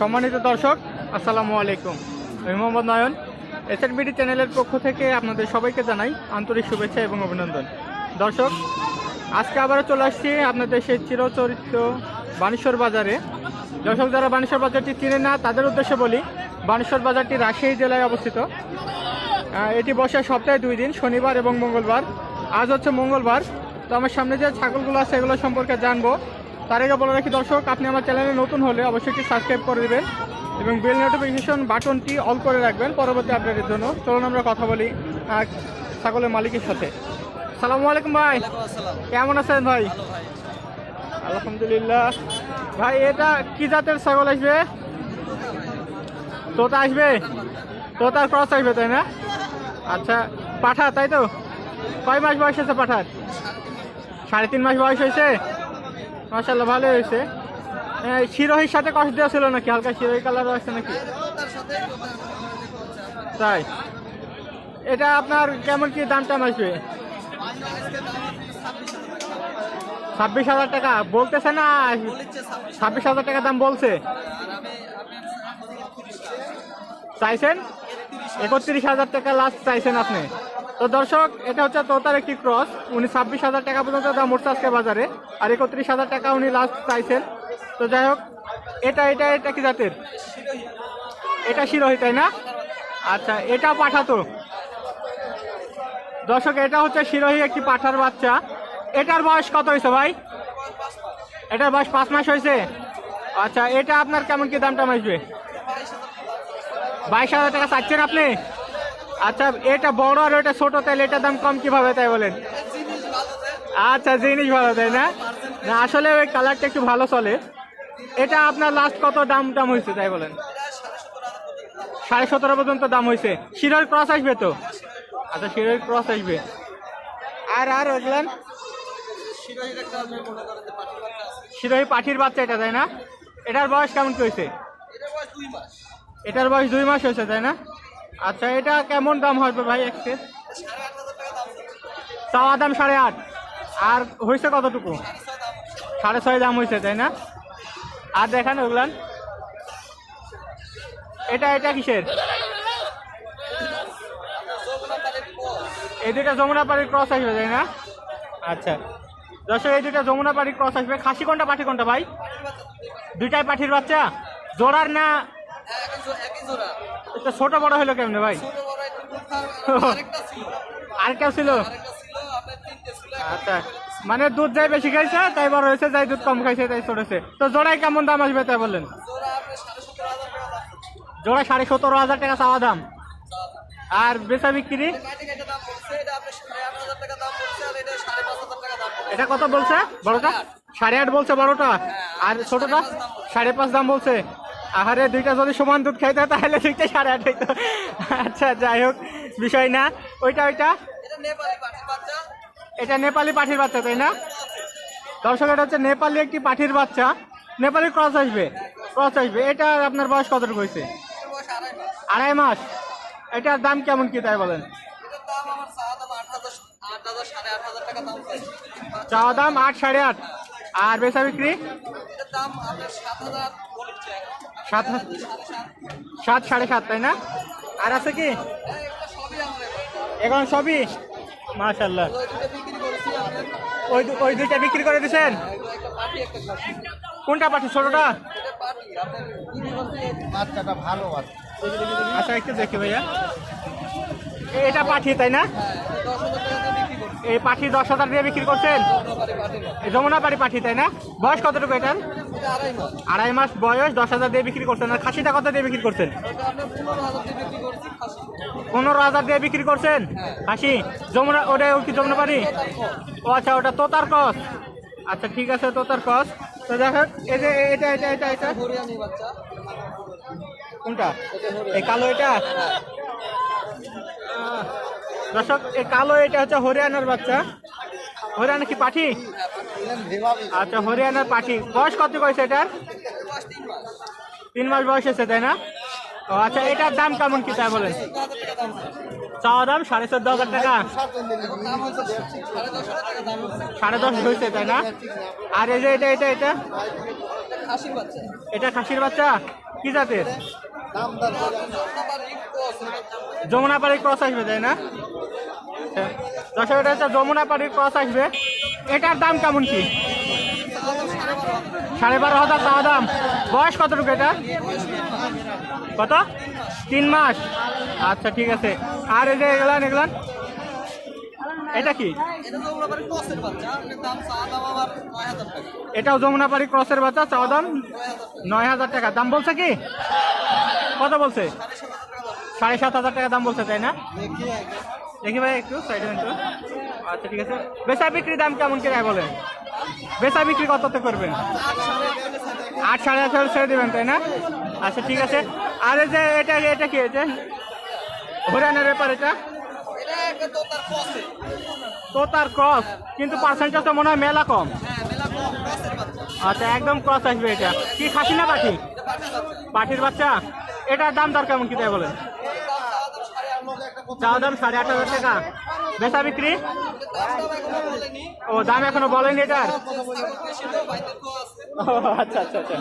সম্মানিত দর্শক, আসসালামু আলাইকুম। আমি মোহাম্মদ নয়ন, এসএনবিডি চ্যানেলের পক্ষ থেকে আপনাদের সবাইকে জানাই আন্তরিক শুভেচ্ছা এবং অভিনন্দন। দর্শক, আজকে আবারও চলে আসছি আপনাদের সেই চিরচরিত বানেশ্বর বাজারে। দর্শক, যারা বানেশ্বর বাজারটি চিনেন না তাদের উদ্দেশ্যে বলি, বানেশ্বর বাজারটি রাজশাহী জেলায় অবস্থিত। এটি বসে সপ্তাহে 2 দিন, শনিবার এবং মঙ্গলবার। আজ হচ্ছে মঙ্গলবার। তো আমার সামনে যে ছাগলগুলো আছে এগুলো সম্পর্কে জানবো। তার আগে বলে রাখি দর্শক, আপনি আমার চ্যানেলে নতুন হলে অবশ্যই একটি সাবস্ক্রাইব করে দেবেন এবং বেল নোটিফিকেশন বাটনটি অল করে রাখবেন পরবর্তী আপডেটের জন্য। চলুন আমরা কথা বলি ছাগলের মালিকের সাথে। আসসালামু আলাইকুম ভাই, কেমন আছেন ভাই? আলহামদুলিল্লাহ। ভাই, এটা কি জাতের ছাগল আসবে? তোতা আসবে? তোতার ক্রস আসবে, তাই না? আচ্ছা, পাঠা তাই তো? কয় মাস বয়স হয়েছে পাঠার? 3.5 মাস বয়স হয়েছে। মাশাআল্লাহ, ভালো হয়েছে। শিরোহির সাথে কষ্ট দেওয়া ছিল নাকি? হালকা শিরোহি কালারও আছে নাকি? তাই? এটা আপনার কেমন কি দাম টাম আসবে? 26,000 টাকা বলতেছে না? 26,000 টাকা দাম বলছে। চাইছেন 31,000 টাকা লাস্ট চাইছেন আপনি। তো দর্শক, এটা হচ্ছে তোতার একটি ক্রস। উনি 26,000 টাকা পর্যন্ত দাম উঠছে আজকে বাজারে, আর 31,000 টাকা উনি লাস্ট চাইছেন। তো যাই হোক, এটা এটা এটা কি জাতের? এটা শিরোহি, তাই না? আচ্ছা, এটা পাঠা তো? দর্শক, এটা হচ্ছে শিরোহি একটি পাঠার বাচ্চা। এটার বয়স কত হয়েছে ভাই? এটার বয়স 5 মাস হয়েছে। আচ্ছা, এটা আপনার কেমন কি দাম টাম আসবে? 22,000 টাকা চাচ্ছেন আপনি? আচ্ছা, এটা বড় আর ওটা ছোট, তাইলে এটার দাম কম কিভাবে, তাই বলেন? আচ্ছা, জিনিস ভালো, তাই না? না, আসলে ওই কালারটা একটু ভালো চলে। এটা আপনার লাস্ট কত দাম হয়েছে, তাই বলেন? 17.5 পর্যন্ত দাম হয়েছে। শিরোর ক্রস আসবে তো? আচ্ছা, শিরোর ক্রস আসবে। আর ওগুলান শিরোহি পাঠির বাচ্চা, এটা তাই না? এটার বয়স কেমন কি হয়েছে? এটার বয়স 2 মাস হয়েছে, তাই না? আচ্ছা, এটা কেমন দাম হবে ভাই? একটু চাওয়া দাম 8.5, আর হয়েছে কতটুকু? 6.5 দাম হয়েছে, তাই না? আর দেখান ওগুলান। এটা কিসের? এই দুইটা যমুনাপাড়ির ক্রস আসবে, তাই না? আচ্ছা দর্শক, এই দুইটা যমুনাপাড়ির ক্রস আসবে। খাসি কোনটা পাঠি কোনটা ভাই? দুইটাই পাঠির বাচ্চা জোড়ার না? এটা ছোট বড় হলো কেমনে ভাই? আরেকটাও ছিল? আচ্ছা, মানে দুধ যাই বেশি খাইছে তাই বড় হয়েছে, যাই দুধ কম খাইছে তাই ছোট হয়েছে। তো জোড়ায় কেমন দাম আসবে তাই বললেন? জোড়া 17,500 টাকা চাওয়া দাম। আর বেচা বিক্রি? এটা কত বলছে বড়টা? 8.5 বলছে বড়টা, আর ছোটটা 5.5 দাম বলছে। আহারে, দুইটা যদি সমান দুধ খাইতে তাহলে দুইটা 8.5 হইতো। আচ্ছা, যাই হোক, বিষয় না। ওইটা এটা নেপালি পাঠির বাচ্চা, তাই না? দর্শক, এটা হচ্ছে নেপালি একটি পাঠির বাচ্চা। নেপালি ক্রস আসবে। এটা আপনার বয়স কতটুকু হয়েছে? 2.5 মাস। এটার দাম কেমন কি তাই বলেন? চাওয়া দাম 8, 8.5। আর বেচা বিক্রি? 7, 7.5, তাই না? আর আছে কি এখন? সবই মাশাআল্লাহ। ওই দুইটা বিক্রি করে দিচ্ছেন? কোনটা পাঠি? ছোটটা? আচ্ছা, একটু দেখি ভাইয়া। এটা পাঠি, তাই না? এই পাঠি 10,000 দিয়ে বিক্রি করছেন? যমুনাপাড়ি পাঠি, তাই না? বয়স কতটুকু এটার? 2.5 মাস বয়স, 10,000 দিয়ে বিক্রি করছেন। আর খাসিটা কত দিয়ে বিক্রি করছেন? 15,000 দিয়ে বিক্রি করছেন খাসি। ওটা কি যমুনাপাড়ি? ও আচ্ছা, ওটা তোতার ক্রস। আচ্ছা, ঠিক আছে, তোতার ক্রস। তো দেখো, এই যে এটা কোনটা? এই কালো এটা? দর্শক, এই কালো এটা হচ্ছে হরিয়ানার বাচ্চা। হরিয়ানা কি পাঠি? আচ্ছা, হরিয়ানার পাঠি। বয়স কত হয়েছে এটার? 3 মাস বয়স হয়েছে, তাই না? ও আচ্ছা, এটার দাম কেমন কি তাই বলেন? চাওয়া দাম 14,500 টাকা। 10.5 হয়েছে, তাই না? আর এই যে এটা এটা খাসির বাচ্চা। কি জাতের? যমুনাপাড়ির ক্রস আসবে তাই না? দর্শক এটা হচ্ছে যমুনাপাড়ির ক্রস আসবে। এটার দাম কেমন কি? 12,500 টাকা দাম। বয়স কতটুকু এটা? কত? 3 মাস। আচ্ছা ঠিক আছে। আর এই যে এগুলান এগুলান এটা কি? এটাও যমুনাপাড়ি ক্রসের বাচ্চা, চাওয়া দাম 9,000 টাকা। দাম বলছে কি? কত বলছে? 7,500 টাকা দাম বলছে তাই না? দেখি ভাই একটু সাইডে একটু। আচ্ছা ঠিক আছে। বেচা বিক্রির দাম কেমন কি বলেন? বেচা বিক্রি কততে করবেন? 8, 8.5 ছেড়ে দেবেন তাই না? আচ্ছা ঠিক আছে। আর এই যে এটা কি? এটা হরিয়ানার ব্যাপার। এটা তো তার ক্রস, কিন্তু পার্সেন্টেজটা মনে হয় মেলা কম। আচ্ছা একদম ক্রস আসবে। এটা কি খাসি না পাঠি? পাঠির বাচ্চা। এটার দাম দর কেমন কি তাই বলেন? চাওয়া দাম 8,500 টাকা। বেচা বিক্রি? ও দাম এখনো বলেনি এটার। আচ্ছা আচ্ছা আচ্ছা।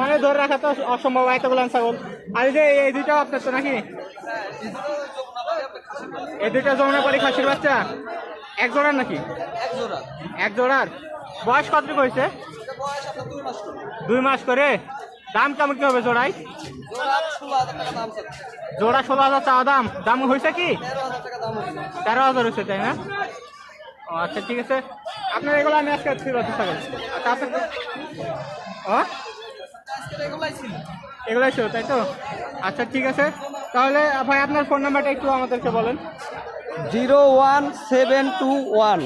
মানে ধরে রাখা তো অসম্ভব এতগুলো ছাগল। আর এই যে এই দুইটাও আপনার তো নাকি? এই দুইটা যমুনাপাড়ি খাসির বাচ্চা এক জোড়ার নাকি? এক জোড়ার। বয়স কতটুকু হয়েছে? 2 মাস করে। দাম কেমন কি হবে জোড়ায়? জোড়া 16,000 চাওয়া দাম। দাম হয়েছে কি? 13,000 হয়েছে তাই না? ও আচ্ছা ঠিক আছে। আপনার এগুলো আমি আজকে ছাগল। আচ্ছা আপনার এগুলাই ছিল তাই তো? আচ্ছা ঠিক আছে। তাহলে ভাই আপনার ফোন নাম্বারটা একটু আমাদেরকে বলেন। 01721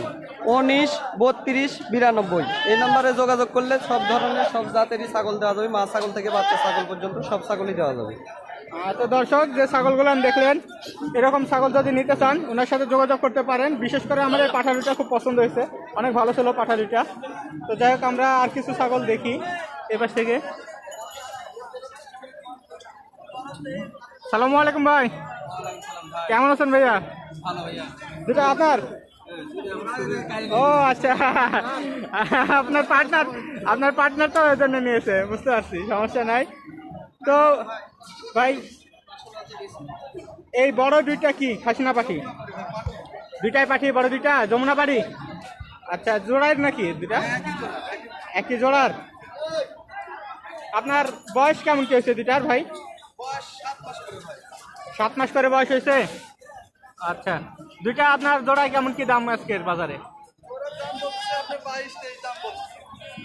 19 32 92। এই নম্বরে যোগাযোগ করলে সব ধরনের সব জাতেরই ছাগল দেওয়া যাবে। মা ছাগল থেকে বাচ্চা ছাগল পর্যন্ত সব ছাগলই দেওয়া যাবে। তো দর্শক যে ছাগলগুলো দেখলেন, এরকম ছাগল যদি নিতে চান ওনার সাথে যোগাযোগ করতে পারেন। বিশেষ করে আমার এই পাঠালিটা খুব পছন্দ হয়েছে, অনেক ভালো ছিল পাঠালিটা। তো যাই হোক আমরা আর কিছু ছাগল দেখি এবার থেকে। সালামু আলাইকুম ভাই, কেমন আছেন ভাইয়া? দুটো আপনার? ও আচ্ছা, আপনার পার্টনার তো ওই জন্য নিয়েছে, বুঝতে পারছি, সমস্যা নাই। তো ভাই এই বড় দুইটা কি খাসি না পাখি? দুইটাই পাখি, বড় দুইটা যমুনাপাড়ি। আচ্ছা জোড়ার নাকি দুইটা? একই জোড়ার। আপনার বয়স কেমন কি হয়েছে দুইটার ভাই? 7 মাস করে বয়স হয়েছে। আচ্ছা দুইটা আপনার জোড়ায় কেমন কি দাম আজকের বাজারে?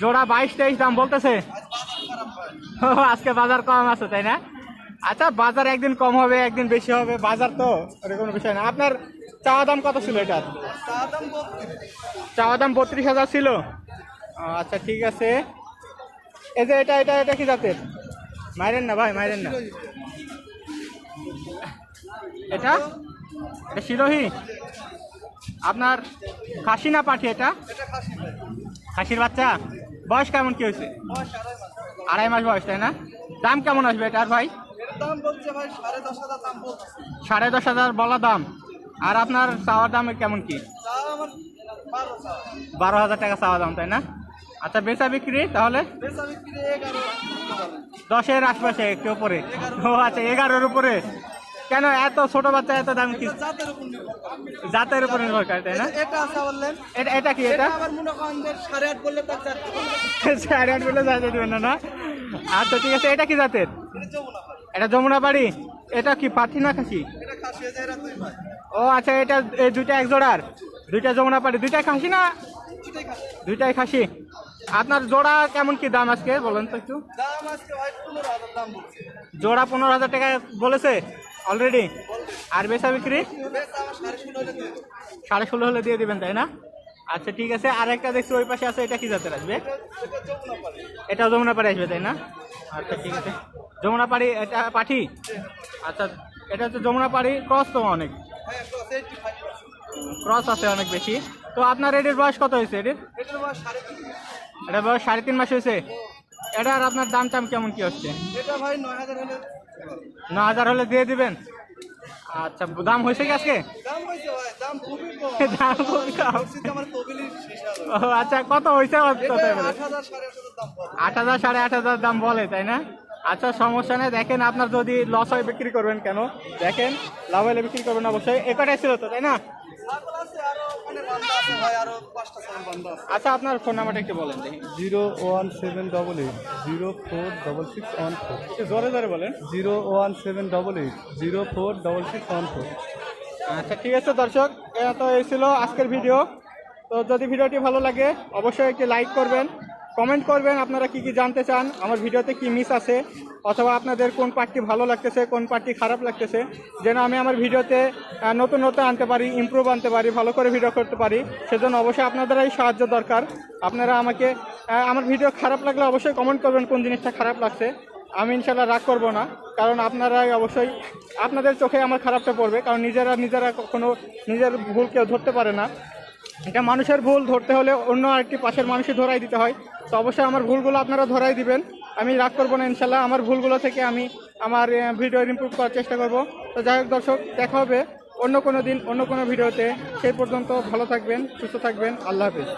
জোড়া 22-23 দাম বলতেছে। আজকে বাজার কম আছে তাই না? আচ্ছা বাজার একদিন কম হবে একদিন বেশি হবে, বাজার তো ওটা কোনো বিষয় না। আপনার চাওয়া দাম কত ছিল এটার? চাওয়া দাম 32,000 ছিল। আচ্ছা ঠিক আছে। এই যে এটা এটা এটা কি জাতের? মাইরেন না ভাই, মাইরেন না। এটা এটা শিরোহী। আপনার খাসি না পাঠি এটা? খাসির বাচ্চা। বয়স কেমন কি হয়েছে? 2.5 মাস বয়স তাই না? দাম কেমন আসবে এটার ভাই? 10,500 বলা দাম। আর আপনার চাওয়ার দাম কেমন কি? 12,000 টাকা চাওয়া দাম তাই না? আচ্ছা বেচা বিক্রি তাহলে 10-এর আশপাশে, একটু উপরে। ও আচ্ছা 11-এর উপরে। কেন এত ছোট বাচ্চা এত দাম কি? জাতের উপর নির্ভর করে তাই না? এটা কি? এটা 8.5 বললে যাতে দেবেন না? আচ্ছা ঠিক আছে। এটা কি জাতের? এটা যমুনাপাড়ি। এটা কি পাঠি না খাসি? ও আচ্ছা এটা এই দুইটা এক জোড়ার, দুইটা যমুনাপাড়ি, দুইটাই খাসি না? দুইটাই খাসি। আপনার জোড়া কেমন কি দাম আজকে বলেন তো একটু? জোড়া 15,000 টাকা বলেছে অলরেডি। আর বেচা বিক্রি 16.5 হলে দিয়ে দিবেন তাই না? আচ্ছা ঠিক আছে। আর একটা দেখছি ওই পাশে আছে, এটা কি জাতের আসবে? এটা যমুনাপাড়ি আসবে তাই না? আচ্ছা ঠিক আছে। যমুনাপাড়ি এটা পাঠি। আচ্ছা এটা হচ্ছে যমুনাপাড়ি ক্রস তো অনেক ক্রস আছে অনেক বেশি। তো আপনার এটির বয়স কত হয়েছে? এটার বয়স 3.5 মাস হয়েছে। এটার আপনার দাম টাম কেমন কি হচ্ছে? 9,000 হলে দিয়ে দিবেন। আচ্ছা, দাম হয়েছে কি আজকে? দাম হয়েছে ভাই, দাম খুবই কম। দাম খুবই কম। আমার তবিলির শেষ ও আচ্ছা, কত হয়েছে? 8,000 8,500 দাম পড়ে। 8,000 8,500 দাম বলে, তাই না? আচ্ছা, সমস্যা নেই। দেখেন, আপনার যদি লস হয় বিক্রি করবেন কেন? দেখেন, লাভ হলে বিক্রি করবেন অবশ্যই। এ কটাই ছিল তো, তাই না? ছাগল আছে আরো, ওখানে বান্ধা আছে ভাই, আরো 5টা ছাগল বান্ধা আছে। আচ্ছা, আপনার ফোন নাম্বারটা একটু বলেন দেখি। 01788 046614। একটু জোরে জোরে বলেন। 01788 046614। আচ্ছা, ঠিক আছে দর্শক, তো এই ছিল আজকের ভিডিও। তো যদি ভিডিওটি ভালো লাগে অবশ্যই একটি লাইক করবেন, কমেন্ট করবেন আপনারা কি কি জানতে চান, আমার ভিডিওতে কি মিস আছে, অথবা আপনাদের কোন পার্টটি ভালো লাগতেছে, কোন পার্টটি খারাপ লাগতেছে, যেন আমি আমার ভিডিওতে নতুন নতুন আনতে পারি, ইমপ্রুভ আনতে পারি, ভালো করে ভিডিও করতে পারি। সেজন্য অবশ্যই আপনাদেরই সাহায্য দরকার। আপনারা আমাকে আমার ভিডিও খারাপ লাগলে অবশ্যই কমেন্ট করবেন কোন জিনিসটা খারাপ লাগছে। আমি ইনশাল্লাহ রাগ করবো না, কারণ আপনারাই অবশ্যই, আপনাদের চোখে আমার খারাপটা পড়বে, কারণ নিজেরা কখনো নিজের ভুল কেউ ধরতে পারে না। এটা মানুষের ভুল ধরতে হলে অন্য আরেকটি পাশের মানুষই ধরাই দিতে হয়। তো অবশ্যই আমার ভুলগুলো আপনারা ধরাই দিবেন, আমি রাগ করবো না ইনশাল্লাহ। আমার ভুলগুলো থেকে আমি আমার ভিডিও ইমপ্রুভ করার চেষ্টা করব। তো যাই হোক দর্শক, দেখা হবে অন্য কোনো দিন অন্য কোনো ভিডিওতে। সেই পর্যন্ত ভালো থাকবেন, সুস্থ থাকবেন। আল্লাহ হাফিজ।